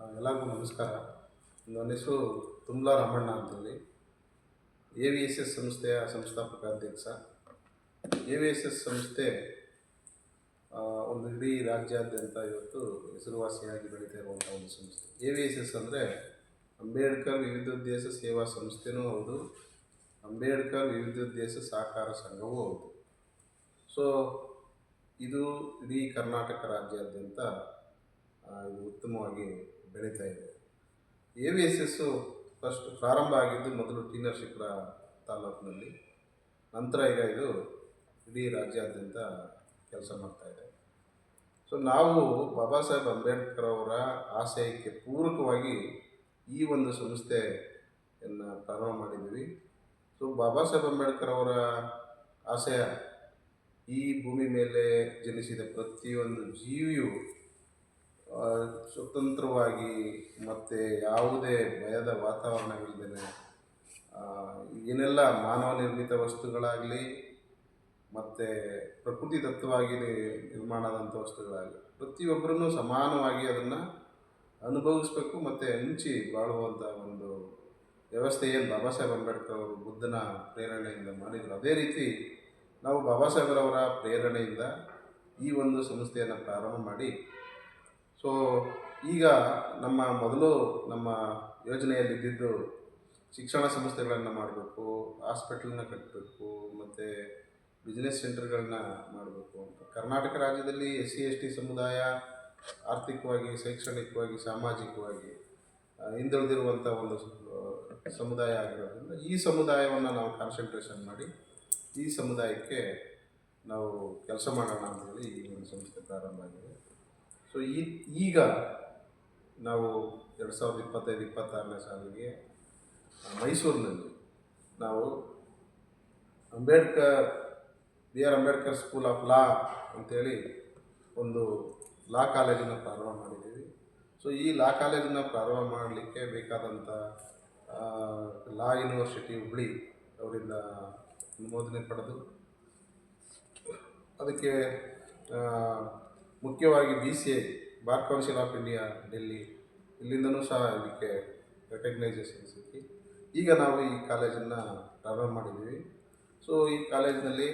ಎಲ್ಲರಿಗೂ ನಮಸ್ಕಾರ. ನನ್ನ ಹೆಸರು ತುಂಬಲಾ ರಾಮಣ್ಣ ಅಂತೇಳಿ, AVSS ಸಂಸ್ಥೆಯ ಸಂಸ್ಥಾಪಕ ಅಧ್ಯಕ್ಷ. AVSS ಸಂಸ್ಥೆ ಒಂದು ಇಡೀ ರಾಜ್ಯಾದ್ಯಂತ ಇವತ್ತು ಹೆಸರುವಾಸಿಯಾಗಿ ಬೆಳೀತಾ ಇರುವಂಥ ಒಂದು ಸಂಸ್ಥೆ. AVSS ಅಂದರೆ ಅಂಬೇಡ್ಕರ್ ವಿವಿಧೋದ್ದೇಶ ಸೇವಾ ಸಂಸ್ಥೆನೂ ಹೌದು, ಅಂಬೇಡ್ಕರ್ ವಿವಿಧೋದ್ದೇಶ ಸಹಕಾರ ಸಂಘವೂ ಹೌದು. ಸೊ ಇದು ಇಡೀ ಕರ್ನಾಟಕ ರಾಜ್ಯಾದ್ಯಂತ ಇದು ಉತ್ತಮವಾಗಿ ಬೆಳೀತಾ ಇದೆ. AVSS ಫಸ್ಟ್ ಪ್ರಾರಂಭ ಆಗಿದ್ದು ಮೊದಲು ಟಿ ನರಸೀಪುರ ತಾಲೂಕಿನಲ್ಲಿ, ನಂತರ ಈಗ ಇದು ಇಡೀ ರಾಜ್ಯಾದ್ಯಂತ ಕೆಲಸ ಮಾಡ್ತಾಯಿದೆ. ಸೊ ನಾವು ಬಾಬಾ ಸಾಹೇಬ್ ಅಂಬೇಡ್ಕರ್ ಅವರ ಆಶಯಕ್ಕೆ ಪೂರಕವಾಗಿ ಈ ಒಂದು ಸಂಸ್ಥೆಯನ್ನು ಪ್ರಾರಂಭ ಮಾಡಿದ್ದೀವಿ. ಸೊ ಬಾಬಾ ಸಾಹೇಬ್ ಅಂಬೇಡ್ಕರ್ ಅವರ ಆಶಯ, ಈ ಭೂಮಿ ಮೇಲೆ ಜನಿಸಿದ ಪ್ರತಿಯೊಂದು ಜೀವಿಯು ಸ್ವತಂತ್ರವಾಗಿ ಮತ್ತು ಯಾವುದೇ ಭಯದ ವಾತಾವರಣವಿಲ್ಲದೆ ಏನೆಲ್ಲ ಮಾನವ ನಿರ್ಮಿತ ವಸ್ತುಗಳಾಗಲಿ ಮತ್ತು ಪ್ರಕೃತಿ ದತ್ತವಾಗಿ ನಿರ್ಮಾಣ ಆದಂಥ ವಸ್ತುಗಳಾಗಲಿ ಪ್ರತಿಯೊಬ್ಬರನ್ನು ಸಮಾನವಾಗಿ ಅದನ್ನು ಅನುಭವಿಸ್ಬೇಕು ಮತ್ತು ಹಂಚಿ ಬಾಳುವಂಥ ಒಂದು ವ್ಯವಸ್ಥೆ ಏನು ಬಾಬಾ ಸಾಹೇಬ್ ಅಂಬೇಡ್ಕರ್ ಅವರು ಬುದ್ಧನ ಪ್ರೇರಣೆಯಿಂದ ಮಾಡಿದರು, ಅದೇ ರೀತಿ ನಾವು ಬಾಬಾ ಸಾಹೇಬರವರ ಪ್ರೇರಣೆಯಿಂದ ಈ ಒಂದು ಸಂಸ್ಥೆಯನ್ನು ಪ್ರಾರಂಭ ಮಾಡಿ, ಸೊ ಈಗ ನಮ್ಮ ಯೋಜನೆಯಲ್ಲಿದ್ದಿದ್ದು ಶಿಕ್ಷಣ ಸಂಸ್ಥೆಗಳನ್ನು ಮಾಡಬೇಕು, ಹಾಸ್ಪಿಟಲ್ನ ಕಟ್ಟಬೇಕು ಮತ್ತು ಬಿಸ್ನೆಸ್ ಸೆಂಟರ್ಗಳನ್ನ ಮಾಡಬೇಕು ಅಂತ. ಕರ್ನಾಟಕ ರಾಜ್ಯದಲ್ಲಿ SC/ST ಸಮುದಾಯ ಆರ್ಥಿಕವಾಗಿ, ಶೈಕ್ಷಣಿಕವಾಗಿ, ಸಾಮಾಜಿಕವಾಗಿ ಹಿಂದುಳಿದಿರುವಂಥ ಒಂದು ಸಮುದಾಯ ಆಗಿರೋದ್ರಿಂದ ಈ ಸಮುದಾಯವನ್ನು ನಾವು ಕಾನ್ಸಂಟ್ರೇಷನ್ ಮಾಡಿ ಈ ಸಮುದಾಯಕ್ಕೆ ನಾವು ಕೆಲಸ ಮಾಡೋಣ ಅಂತೇಳಿ ಈ ಒಂದು ಸಂಸ್ಥೆ ಪ್ರಾರಂಭ ಆಗಿದೆ. ಸೊ ಈಗ ನಾವು 2025-26ನೇ ಸಾಲಿಗೆ ಮೈಸೂರಿನಲ್ಲಿ ನಾವು BR Ambedkar school of law ಅಂತೇಳಿ ಒಂದು ಲಾ ಕಾಲೇಜನ್ನು ಪ್ರಾರಂಭ ಮಾಡಿದ್ದೀವಿ. ಸೊ ಈ ಲಾ ಕಾಲೇಜನ್ನು ಪ್ರಾರಂಭ ಮಾಡಲಿಕ್ಕೆ ಬೇಕಾದಂಥ ಲಾ ಯೂನಿವರ್ಸಿಟಿ ಹುಬ್ಳಿ ಅವರಿಂದ ಅನುಮೋದನೆ ಪಡೆದು, ಅದಕ್ಕೆ ಮುಖ್ಯವಾಗಿ BCI bar council of India Delhi ಇಲ್ಲಿಂದನೂ ಸಹ ಇದಕ್ಕೆ ರೆಕಗ್ನೈಸೇಷನ್ ಸಿಕ್ಕಿ ಈಗ ನಾವು ಈ ಕಾಲೇಜನ್ನು ಪ್ರಾರಂಭ ಮಾಡಿದ್ದೀವಿ. ಸೊ ಈ ಕಾಲೇಜಿನಲ್ಲಿ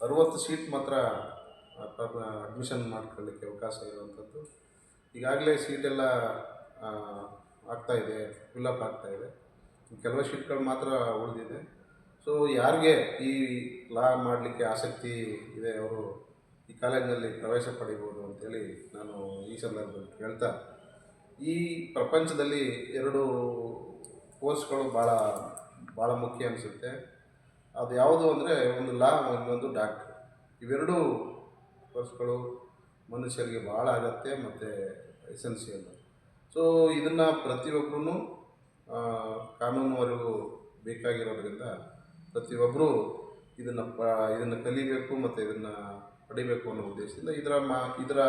60 ಸೀಟ್ ಮಾತ್ರ ಅಡ್ಮಿಷನ್ ಮಾಡ್ಕೊಳ್ಳಿಕ್ಕೆ ಅವಕಾಶ ಇರುವಂಥದ್ದು. ಈಗಾಗಲೇ ಸೀಟೆಲ್ಲ ಆಗ್ತಾಯಿದೆ, ಫಿಲ್ಲಪ್ ಆಗ್ತಾಯಿದೆ, ಕೆಲವು ಸೀಟ್ಗಳು ಮಾತ್ರ ಉಳಿದಿದೆ. ಸೊ ಯಾರಿಗೆ ಈ ಲಾ ಮಾಡಲಿಕ್ಕೆ ಆಸಕ್ತಿ ಇದೆ ಅವರು ಈ ಕಾಲೇಜಿನಲ್ಲಿ ಪ್ರವೇಶ ಪಡಿಬೋದು ಅಂತೇಳಿ ನಾನು ಈ ಸಂದರ್ಭದಲ್ಲಿ ಕೇಳ್ತಾ, ಈ ಪ್ರಪಂಚದಲ್ಲಿ 2 ಕೋರ್ಸ್ಗಳು ಭಾಳ ಮುಖ್ಯ ಅನಿಸುತ್ತೆ. ಅದು ಯಾವುದು ಅಂದರೆ ಒಂದು ಲಾ, ಇನ್ನೊಂದು ಡಾಕ್ಟ್ರ್. ಇವೆರಡೂ ಕೋರ್ಸ್ಗಳು ಮನುಷ್ಯರಿಗೆ ಭಾಳ ಅಗತ್ಯ ಮತ್ತು ಎಸೆನ್ಷಿಯಲ್. ಸೊ ಇದನ್ನು ಪ್ರತಿಯೊಬ್ಬರೂ ಕಾನೂನುವರೆಗೂ ಬೇಕಾಗಿರೋದ್ರಿಂದ ಪ್ರತಿಯೊಬ್ಬರೂ ಇದನ್ನು ಕಲಿಬೇಕು ಮತ್ತು ಇದನ್ನು ಪಡಿಬೇಕು ಅನ್ನೋ ಉದ್ದೇಶದಿಂದ ಇದರ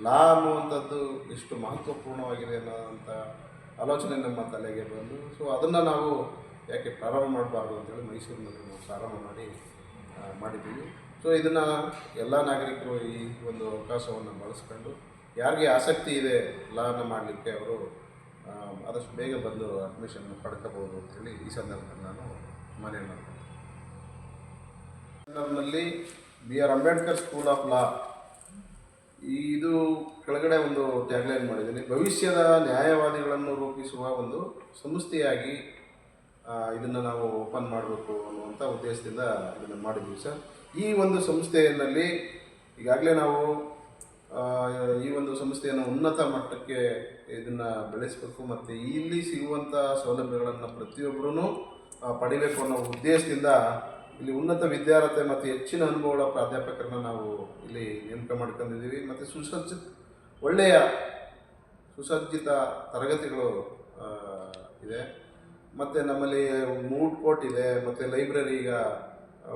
ಲಾ ಅನ್ನುವಂಥದ್ದು ಎಷ್ಟು ಮಹತ್ವಪೂರ್ಣವಾಗಿದೆ ಅನ್ನೋಂಥ ಆಲೋಚನೆ ನಮ್ಮ ತಲೆಗೆ ಬಂದು, ಸೊ ಅದನ್ನು ನಾವು ಯಾಕೆ ಪ್ರಾರಂಭ ಮಾಡಬಾರ್ದು ಅಂತೇಳಿ ಮೈಸೂರಿನಲ್ಲಿ ನಾವು ಪ್ರಾರಂಭ ಮಾಡಿದ್ದೀವಿ. ಸೊ ಇದನ್ನು ಎಲ್ಲ ನಾಗರಿಕರು ಈ ಒಂದು ಅವಕಾಶವನ್ನು ಬಳಸ್ಕೊಂಡು ಯಾರಿಗೆ ಆಸಕ್ತಿ ಇದೆ ಲಾನ ಮಾಡಲಿಕ್ಕೆ ಅವರು ಆದಷ್ಟು ಬೇಗ ಬಂದು ಅಡ್ಮಿಷನ್ ಪಡ್ಕೋಬೋದು ಅಂತೇಳಿ ಈ ಸಂದರ್ಭದಲ್ಲಿ ನಾನು ಮನವಿ ಮಾಡ್ತೀನಿ. ಸಂದರ್ಭದಲ್ಲಿ BR Ambedkar school of law ಇದು ಕೆಳಗಡೆ ಒಂದು ಟ್ಯಾಗ್ಲೈನ್ ಮಾಡಿದ್ದೀನಿ, ಭವಿಷ್ಯದ ನ್ಯಾಯವಾದಿಗಳನ್ನು ರೂಪಿಸುವ ಒಂದು ಸಂಸ್ಥೆಯಾಗಿ ಇದನ್ನು ನಾವು ಓಪನ್ ಮಾಡಬೇಕು ಅನ್ನುವಂಥ ಉದ್ದೇಶದಿಂದ ಇದನ್ನು ಮಾಡಿದ್ವಿ ಸರ್. ಈ ಒಂದು ಸಂಸ್ಥೆಯಲ್ಲಿ ಈಗಾಗಲೇ ನಾವು ಈ ಒಂದು ಸಂಸ್ಥೆಯನ್ನು ಉನ್ನತ ಮಟ್ಟಕ್ಕೆ ಇದನ್ನು ಬೆಳೆಸಬೇಕು ಮತ್ತು ಇಲ್ಲಿ ಸಿಗುವಂಥ ಸೌಲಭ್ಯಗಳನ್ನು ಪ್ರತಿಯೊಬ್ಬರೂ ಪಡಿಬೇಕು ಅನ್ನೋ ಉದ್ದೇಶದಿಂದ ಇಲ್ಲಿ ಉನ್ನತ ವಿದ್ಯಾರ್ಹತೆ ಮತ್ತು ಹೆಚ್ಚಿನ ಅನುಭವಗಳ ಪ್ರಾಧ್ಯಾಪಕರನ್ನ ನಾವು ಇಲ್ಲಿ ನೇಮಕ ಮಾಡ್ಕೊಂಡಿದ್ದೀವಿ. ಮತ್ತು ಒಳ್ಳೆಯ ಸುಸಜ್ಜಿತ ತರಗತಿಗಳು ಇದೆ. ಮತ್ತು ನಮ್ಮಲ್ಲಿ ಮೂಡ್ ಕೋರ್ಟ್ ಇದೆ ಮತ್ತು ಲೈಬ್ರರಿ, ಈಗ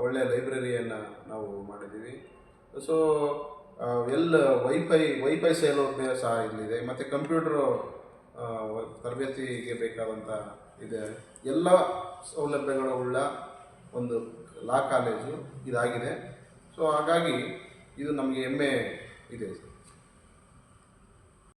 ಒಳ್ಳೆಯ ಲೈಬ್ರರಿಯನ್ನು ನಾವು ಮಾಡಿದ್ದೀವಿ. ಸೊ ವೈಫೈ ಸೌಲಭ್ಯ ಸಹ ಇಲ್ಲಿದೆ ಮತ್ತು ಕಂಪ್ಯೂಟರು ತರಬೇತಿಗೆ ಬೇಕಾದಂಥ ಇದೆ. ಎಲ್ಲ ಸೌಲಭ್ಯಗಳು ಉಳ್ಳ ಒಂದು ಲಾ ಕಾಲೇಜು ಇದಾಗಿದೆ. ಸೊ ಹಾಗಾಗಿ ಇದು ನಮಗೆ ಹೆಮ್ಮೆ ಇದೆ.